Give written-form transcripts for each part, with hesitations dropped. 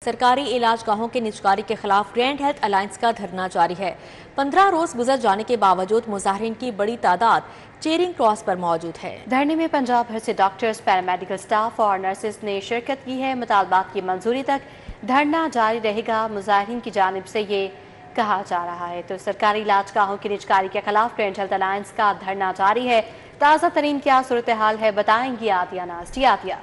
سرکاری علاج گاہوں کی نجکاری کے خلاف گرینڈ ہیلتھ الائنس کا دھرنا جاری ہے۔ 15 روز گزر جانے کے باوجود مظاہرین کی بڑی تعداد چیرنگ کراس پر موجود ہے۔ دھرنے میں پنجاب بھر سے ڈاکٹرز، پیرامیڈیکل سٹاف اور نرسز نے شرکت کی ہے۔ مطالبات کی منظوری تک دھرنا جاری رہے گا، مظاہرین کی جانب سے یہ کہا جا رہا ہے۔ تو سرکاری علاج گاہوں کی نجکاری کے خلاف گرینڈ ہیلتھ الائنس کا دھرنا جاری ہے۔ تازہ ترین کیا صورتحال ہے بتائیں گی عاطیہ ناز۔ جی عاطیہ۔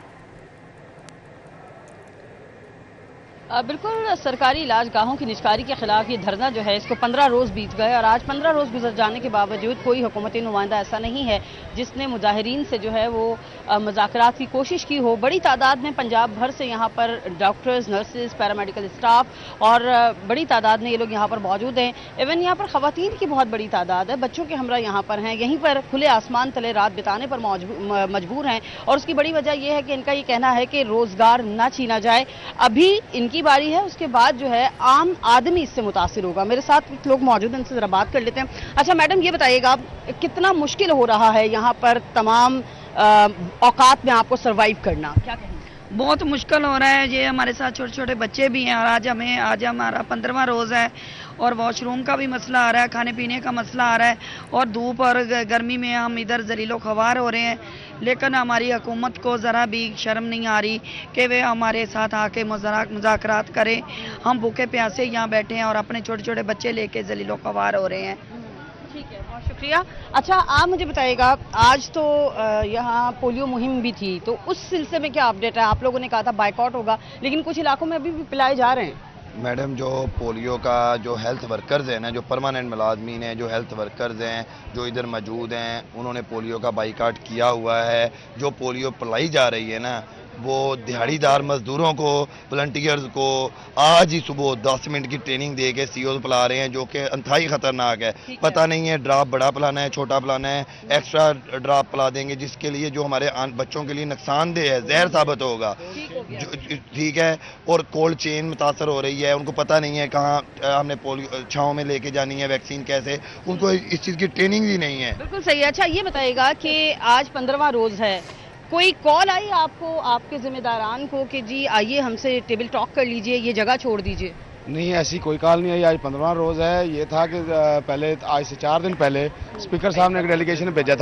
بالکل، سرکاری علاج گاہوں کی نجکاری کے خلاف یہ دھرنا جو ہے اس کو 15 روز بیت گئے اور آج 15 روز گزر جانے کے باوجود کوئی حکومتی نمائندہ ایسا نہیں ہے جس نے مظاہرین سے جو ہے وہ مذاکرات کی کوشش کی ہو۔ بڑی تعداد میں پنجاب بھر سے یہاں پر ڈاکٹرز، نرسز، پیرامیڈیکل اسٹاف اور بڑی تعداد میں یہ لوگ یہاں پر موجود ہیں۔ ایون یہاں پر خواتین کی بہت بڑی تعداد ہے، بچوں کے ہمراہ یہاں پر ہیں، یہیں پر کھلے آسمان تلے رات بتانے پر مجبور ہیں اور اس کی بڑی وجہ یہ ہے کہ ان کا یہ کہنا ہے کہ روزگار نہ چھینا جائے۔ ابھی ان کی باری ہے، اس کے بعد جو ہے عام آدمی اس سے متاثر ہوگا۔ میرے ساتھ کچھ لوگ موجود ہیں، ان سے ذرا بات کر لیتے ہیں۔ اچھا میڈم، یہ بتائیے گا کتنا مشکل ہو رہا ہے یہاں پر تمام اوقات میں آپ کو سروائیو کرنا؟ کیا کہیں؟ بہت مشکل ہو رہا ہے۔ یہ ہمارے ساتھ چھوٹے چھوٹے بچے بھی ہیں اور آج ہمارا 15واں روز ہے اور واش روم کا بھی مسئلہ آ رہا ہے، کھانے پینے کا مسئلہ آ رہا ہے اور دھوپ اور گرمی میں ہم ادھر ذلیل و خوار ہو رہے ہیں۔ لیکن ہماری حکومت کو ذرا بھی شرم نہیں آ رہی کہ وہ ہمارے ساتھ آ کے مذاکرات کریں۔ ہم بھوکے پیاسے یہاں بیٹھے ہیں اور اپنے چھوٹے چھوٹے بچے لے کے ذلیل و خوار ہو رہے ہیں۔ ٹھیک ہے، بہت شکریہ۔ اچھا، آپ مجھے بتائیے گا، آج تو یہاں پولیو مہم بھی تھی، تو اس سلسلے میں کیا اپڈیٹ ہے؟ آپ لوگوں نے کہا تھا بائیکاٹ ہوگا، لیکن کچھ علاقوں میں ابھی بھی پلائے جا رہے ہیں۔ میڈم، جو پولیو کا جو ہیلتھ ورکرز ہیں نا، جو پرماننٹ ملازمین ہیں، جو ہیلتھ ورکرز ہیں جو ادھر موجود ہیں، انہوں نے پولیو کا بائیکاٹ کیا ہوا ہے۔ جو پولیو پلائی جا رہی ہے نا، وہ دہاڑی دار مزدوروں کو، ولنٹیئرز کو آج ہی صبح 10 منٹ کی ٹریننگ دے کے سی اوز پلا رہے ہیں، جو کہ انتہائی خطرناک ہے۔ پتہ نہیں ہے ڈراپ بڑا پلانا ہے، چھوٹا پلانا ہے، ایکسٹرا ڈراپ پلا دیں گے جس کے لیے جو ہمارے بچوں کے لیے نقصان دہ ہے، زہر ثابت ہوگا۔ ٹھیک ہے، اور کولڈ چین متاثر ہو رہی ہے، ان کو پتہ نہیں ہے کہاں ہم نے پولیو چھاؤں میں لے کے جانی ہے ویکسین، کیسے، ان کو اس چیز کی ٹریننگ بھی نہیں ہے۔ بالکل صحیح ہے۔ اچھا، یہ بتائیے گا کہ آج 15واں روز ہے، کوئی کال آئی آپ کو، آپ کے ذمہ داران کو کہ جی آئیے ہم سے ٹیبل ٹاک کر لیجئے، یہ جگہ چھوڑ دیجئے؟ نہیں، ایسی کوئی کال نہیں آئی۔ آج 15واں روز ہے۔ یہ تھا کہ پہلے آج سے 4 دن پہلے اسپیکر صاحب نے ایک ڈیلیگیشن بھیجا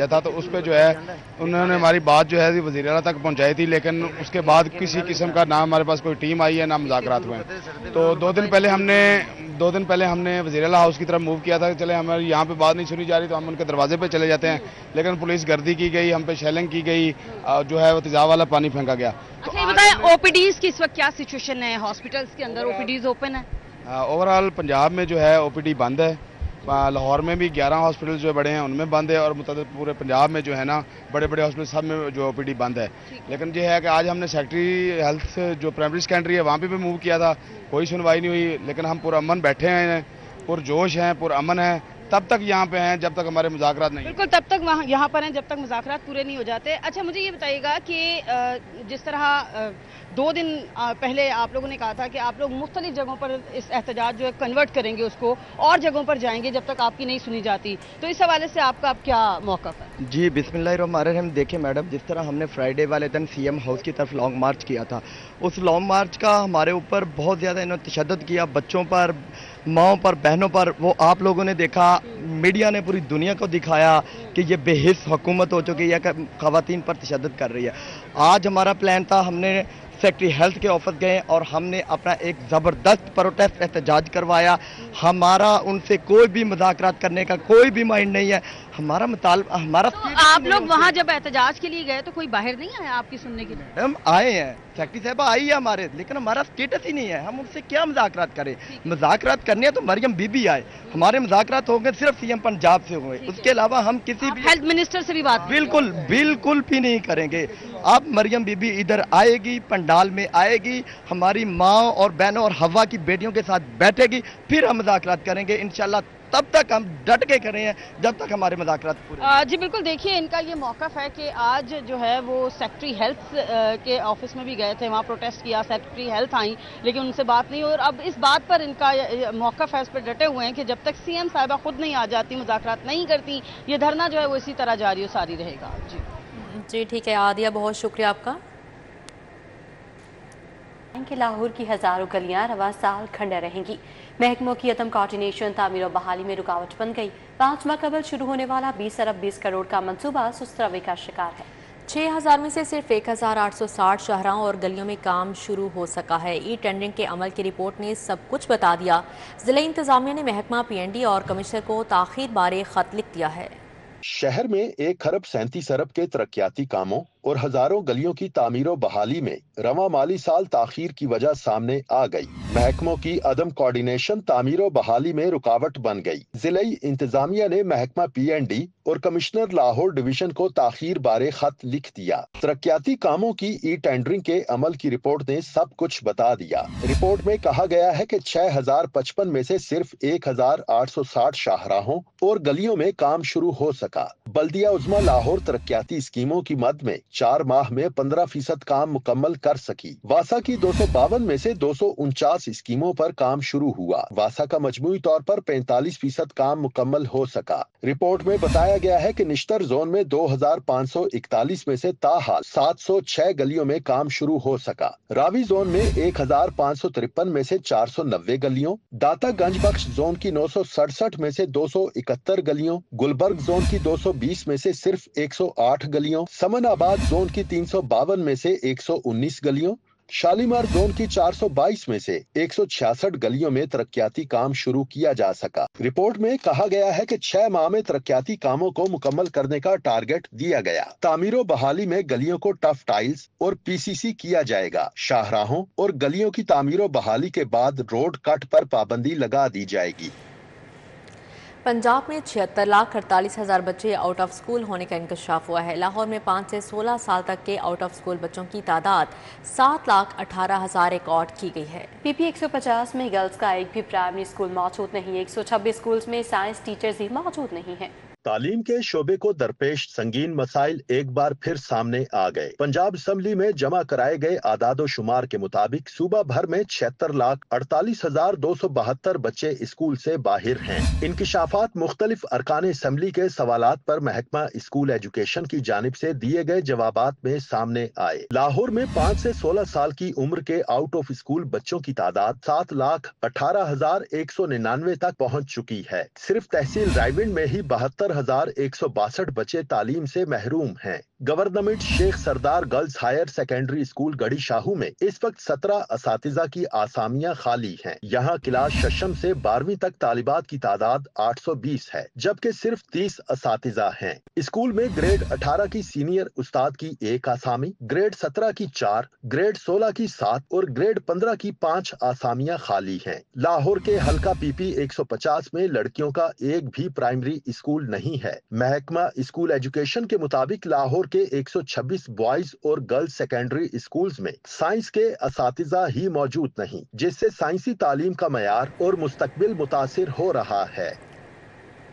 تھا، تو اس پہ جو ہے انہوں نے ہماری بات جو ہے وزیر اعلیٰ تک پہنچائی تھی، لیکن اس کے بعد کسی قسم کا نہ ہمارے پاس کوئی ٹیم آئی ہے، نہ مذاکرات ہوئے ہیں۔ تو 2 دن پہلے ہم نے وزیر اعلیٰ ہاؤس کی طرف موو کیا تھا کہ چلے ہماری یہاں پہ بات نہیں سنی جا رہی تو ہم ان کے دروازے پہ چلے جاتے ہیں، لیکن پولیس گردی کی گئی، ہم پہ شیلنگ کی گئی، جو ہے وہ تیزاب والا پانی پھینکا گیا۔ اچھا، یہ بتائیں او پی ڈیز کی اس وقت کیا سچویشن ہے؟ ہاسپٹلس کے اندر او پی ڈیز اوپن ہے؟ اوورآل پنجاب میں جو ہے او پی ڈی بند ہے۔ لاہور میں بھی 11 ہاسپٹل جو بڑے ہیں ان میں بند ہے، اور متعدد پورے پنجاب میں جو ہے نا بڑے بڑے ہاسپٹل سب میں جو او پی ڈی بند ہے۔ لیکن یہ ہے کہ آج ہم نے سیکٹری ہیلتھ جو پرائمری سیکنڈری ہے وہاں پہ بھی موو کیا تھا، کوئی سنوائی نہیں ہوئی، لیکن ہم پرامن بیٹھے ہیں، پرجوش ہیں، پرامن ہیں، تب تک یہاں پہ ہیں جب تک ہمارے مذاکرات نہیں۔ بالکل، تب تک یہاں پر ہیں جب تک مذاکرات پورے نہیں ہو جاتے۔ اچھا، مجھے یہ بتائیے گا کہ جس طرح 2 دن پہلے آپ لوگوں نے کہا تھا کہ آپ لوگ مختلف جگہوں پر اس احتجاج جو ہے کنورٹ کریں گے، اس کو اور جگہوں پر جائیں گے جب تک آپ کی نہیں سنی جاتی، تو اس حوالے سے آپ کا اب کیا موقف ہے؟ جی بسم اللہ الرحمن الرحیم۔ دیکھیں میڈم، جس طرح ہم نے فرائیڈے والے دن سی ایم ہاؤس کی طرف لانگ مارچ کیا تھا، اس لانگ مارچ کا ہمارے اوپر بہت زیادہ انہوں نے تشدد کیا، بچوں پر، ماؤں پر، بہنوں پر۔ وہ آپ لوگوں نے دیکھا، میڈیا نے پوری دنیا کو دکھایا کہ یہ بے حس حکومت ہو چکی ہے کہ خواتین پر تشدد کر رہی ہے۔ آج ہمارا پلان تھا، ہم نے سیکٹری ہیلتھ کے آفس گئے اور ہم نے اپنا ایک زبردست پروٹیسٹ احتجاج کروایا۔ ہمارا ان سے کوئی بھی مذاکرات کرنے کا کوئی بھی مائنڈ نہیں ہے۔ ہمارا مطالبہ، ہمارا آپ لوگ وہاں جب احتجاج کے لیے گئے تو کوئی باہر نہیں آیا آپ کی سننے کے لیے؟ ہم آئے ہیں، سیکٹری صاحبہ آئی ہے ہمارے، لیکن ہمارا اسٹیٹس ہی نہیں ہے، ہم ان سے کیا مذاکرات کریں؟ مذاکرات کرنے ہیں تو مریم بی بی آئے، ہمارے مذاکرات ہوں گے صرف سی ایم پنجاب سے ہوئے، اس کے علاوہ ہم کسی بھی ہیلتھ منسٹر سے بھی بات بالکل بھی نہیں کریں گے۔ اب مریم بی بی ادھر آئے گی، پنڈال میں آئے گی، ہماری ماں اور بہنوں اور ہوا کی بیٹیوں کے ساتھ بیٹھے گی، پھر ہم مذاکرات کریں گے انشاءاللہ۔ تب تک ہم ڈٹ کے کریں ہیں جب تک ہمارے مذاکرات پورے۔ جی بالکل، دیکھیے ان کا یہ موقف ہے کہ آج جو ہے وہ سیکٹری ہیلتھ کے آفس میں بھی گئے تھے، وہاں پروٹیسٹ کیا، سیکٹری ہیلتھ آئیں لیکن ان سے بات نہیں ہوئی، اور اب اس بات پر ان کا موقف ہے، اس پر ڈٹے ہوئے ہیں کہ جب تک سی ایم صاحبہ خود نہیں آ جاتی، مذاکرات نہیں کرتی، یہ دھرنا جو ہے وہ اسی طرح جاری و ساری رہے گا۔ جی ٹھیک ہے عادیہ، بہت شکریہ آپ کا۔ کہ لاہور کی ہزاروں گلیاں رواں سال کھنڈر رہیں گی۔ محکموں کی عدم کوارڈینیشن تعمیر و بحالی میں رکاوٹ بن گئی۔ 5 ماہ قبل شروع ہونے والا 20 ارب 20 کروڑ کا منصوبہ سست روی کا شکار ہے۔ 6000 میں سے صرف 1860 شاہراہوں اور گلیوں میں کام شروع ہو سکا ہے۔ ای ٹینڈرنگ کے عمل کی رپورٹ نے سب کچھ بتا دیا۔ ضلعی انتظامیہ نے محکمہ پی این ڈی اور کمشنر کو تاخیر بارے خط لکھ دیا ہے۔ شہر میں 1 ارب 37 ارب کے ترقیاتی کاموں اور ہزاروں گلیوں کی تعمیر و بحالی میں رواں مالی سال تاخیر کی وجہ سامنے آ گئی۔ محکموں کی عدم کوارڈینیشن تعمیر و بحالی میں رکاوٹ بن گئی۔ ضلعی انتظامیہ نے محکمہ پی این ڈی اور کمشنر لاہور ڈویژن کو تاخیر بارے خط لکھ دیا۔ ترقیاتی کاموں کی ای ٹینڈرنگ کے عمل کی رپورٹ نے سب کچھ بتا دیا۔ رپورٹ میں کہا گیا ہے کہ 6055 میں سے صرف 1860 شاہراہوں اور گلیوں میں کام شروع ہو سکا۔ بلدیہ عظمیٰ لاہور ترقیاتی اسکیموں کی مد میں 4 ماہ میں 15% کام مکمل کر سکی۔ واسا کی 252 میں سے 249 اسکیموں پر کام شروع ہوا۔ واسا کا مجموعی طور پر 45% کام مکمل ہو سکا۔ رپورٹ میں بتایا گیا ہے کہ نشتر زون میں 2541 میں سے تاحال 706 گلیوں میں کام شروع ہو سکا۔ راوی زون میں 1553 میں سے 490 گلیوں، داتا گنج بخش زون کی 967 میں سے 271 گلیوں، گلبرگ زون کی 220 میں سے صرف 108 گلیوں، سمن آباد زون کی 352 میں سے 119 گلیوں، شالیمار زون کی 422 میں سے 166 گلیوں میں ترقیاتی کام شروع کیا جا سکا۔ رپورٹ میں کہا گیا ہے کہ 6 ماہ میں ترقیاتی کاموں کو مکمل کرنے کا ٹارگٹ دیا گیا۔ تعمیر و بحالی میں گلیوں کو ٹف ٹائلز اور پی سی سی کیا جائے گا۔ شاہراہوں اور گلیوں کی تعمیر و بحالی کے بعد روڈ کٹ پر پابندی لگا دی جائے گی۔ پنجاب میں 76,48,000 بچے آؤٹ آف سکول ہونے کا انکشاف ہوا ہے۔ لاہور میں 5 سے 16 سال تک کے آؤٹ آف سکول بچوں کی تعداد 7,18,000 ریکارڈ کی گئی ہے۔ پی پی 150 میں گرلز کا ایک بھی پرائمری سکول موجود نہیں۔ 126 سکولز میں سائنس ٹیچرز ہی موجود نہیں ہیں۔ تعلیم کے شعبے کو درپیش سنگین مسائل ایک بار پھر سامنے آ گئے۔ پنجاب اسمبلی میں جمع کرائے گئے اعداد و شمار کے مطابق صوبہ بھر میں 76,48,272 بچے اسکول سے باہر ہیں۔ انکشافات مختلف ارکان اسمبلی کے سوالات پر محکمہ اسکول ایجوکیشن کی جانب سے دیے گئے جوابات میں سامنے آئے۔ لاہور میں 5 سے 16 سال کی عمر کے آؤٹ آف اسکول بچوں کی تعداد 7,18,199 تک پہنچ چکی ہے۔ صرف تحصیل رائیونڈ میں ہی 72,162 بچے تعلیم سے محروم ہیں۔ گورنمنٹ شیخ سردار گرلز ہائر سیکنڈری اسکول گڑھی شاہو میں اس وقت 17 اساتذہ کی آسامیاں خالی ہیں۔ یہاں کلاس ششم سے 12ویں تک طالبات کی تعداد 820 ہے، جبکہ صرف 30 اساتذہ ہیں۔ اسکول میں گریڈ 18 کی سینئر استاد کی 1 آسامی، گریڈ 17 کی 4، گریڈ 16 کی 7 اور گریڈ 15 کی 5 آسامیاں خالی ہیں۔ لاہور کے حلقہ پی پی 150 میں لڑکیوں کا ایک بھی پرائمری اسکول نہیں ہے۔ محکمہ اسکول ایجوکیشن کے مطابق لاہور کے 126 بوائز اور گرلز سیکنڈری اسکولز میں سائنس کے اساتذہ ہی موجود نہیں، جس سے سائنسی تعلیم کا معیار اور مستقبل متاثر ہو رہا ہے۔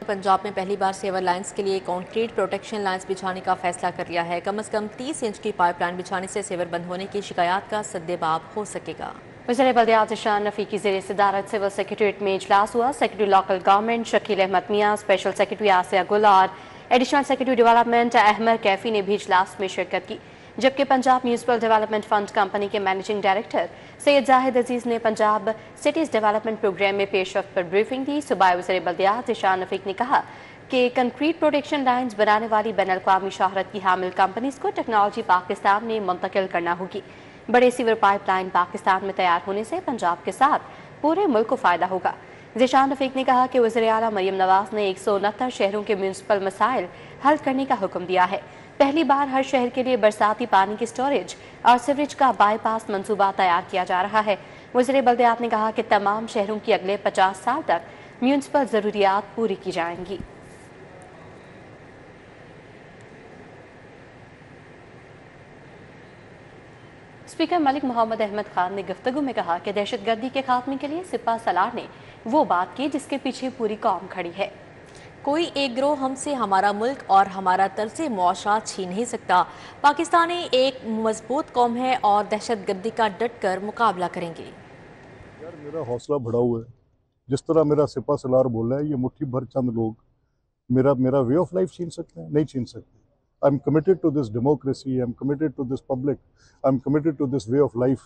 پنجاب میں پہلی بار سیور لائنز کے لیے کنکریٹ پروٹیکشن لائنز بچھانے کا فیصلہ کر لیا ہے۔ کم از کم 30 انچ کی پائپ لائن بچھانے سے سیور بند ہونے کی شکایات کا سدباب ہو سکے گا۔ وزیر بلدیات ذیشان رفیق کی زیر صدارت سول سیکریٹریٹ میں اجلاس ہوا۔ Secretary local government Shakeel Ahmed Mian, special secretary Asia Gul اور additional secretary development Ahmed Kaifi نے بھی اجلاس میں شرکت کی، جبکہ Punjab municipal development fund company کے مینیجنگ ڈائریکٹر سید زاہد عزیز نے پنجاب سٹیز ڈیولپمنٹ پروگرام میں پیش رفت پر بریفنگ دی۔ صوبائی وزیر بلدیات ذیشان رفیق نے کہا کہ کنکریٹ پروٹیکشن لائنز بنانے والی بین الاقوامی شہرت کی حامل کمپنیز کو ٹیکنالوجی پاکستان میں منتقل کرنا ہوگی۔ بڑے سیور پائپ لائن پاکستان میں تیار ہونے سے پنجاب کے ساتھ پورے ملک کو فائدہ ہوگا۔ ذیشان رفیق نے کہا کہ وزیر اعلیٰ مریم نواز نے 169 شہروں کے میونسپل مسائل حل کرنے کا حکم دیا ہے۔ پہلی بار ہر شہر کے لیے برساتی پانی کی سٹوریج اور سیوریج کا بائی پاس منصوبہ تیار کیا جا رہا ہے۔ وزیر بلدیات نے کہا کہ تمام شہروں کی اگلے 50 سال تک میونسپل ضروریات پوری کی جائیں گی۔ اسپیکر ملک محمد احمد خان نے گفتگو میں کہا کہ دہشت گردی کے خاتمے کے لیے سپہ سالار نے وہ بات کی جس کے پیچھے پوری قوم کھڑی ہے۔ کوئی ایک گروہ ہم سے ہمارا ملک اور ہمارا طرز معاشرہ چھین نہیں سکتا۔ پاکستانی ایک مضبوط قوم ہے اور دہشت گردی کا ڈٹ کر مقابلہ کریں گے۔ یار میرا حوصلہ بڑھا ہوا ہے، جس طرح میرا سپہ سالار بول رہا ہے، یہ مٹھی بھر چند لوگ میرا وے آف لائف چھین سکتے ہیں؟ نہیں چھین سکتے۔ I'm committed to this democracy, I'm committed to this public, I'm committed to this way of life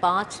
5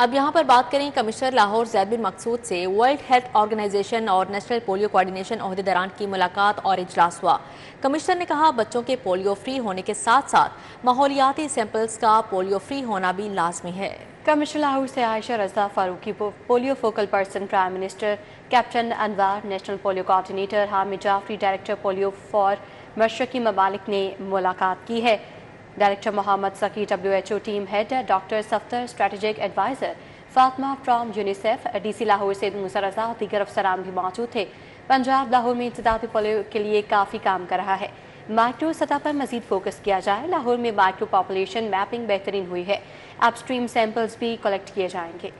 اب یہاں پر بات کریں کمشنر لاہور زید بن مقصود سے ورلڈ ہیلتھ آرگنائزیشن اور نیشنل پولیو کوارڈینیشن عہدیداران کی ملاقات اور اجلاس ہوا۔ کمشنر نے کہا بچوں کے پولیو فری ہونے کے ساتھ ساتھ ماحولیاتی سیمپلز کا پولیو فری ہونا بھی لازمی ہے۔ کمشنر لاہور سے Ayesha Raza Farooqui polio focal person prime minister captain Anwar, national polio coordinator Hamid Jafri, director polio for مشرقی ممالک نے ملاقات کی ہے۔ ڈائریکٹر محمد سکی، WHO team head doctor Safdar, strategic adviser Fatima from UNICEF, DC Lahore سے موسیٰ رضا اور دیگر افسران بھی موجود تھے۔ پنجاب لاہور میں انسدادی پولیو کے لیے کافی کام کر رہا ہے، مائکرو سطح پر مزید فوکس کیا جائے۔ لاہور میں مائکرو پاپولیشن میپنگ بہترین ہوئی ہے، اپ اسٹریم سیمپلز بھی کلیکٹ کیے جائیں گے۔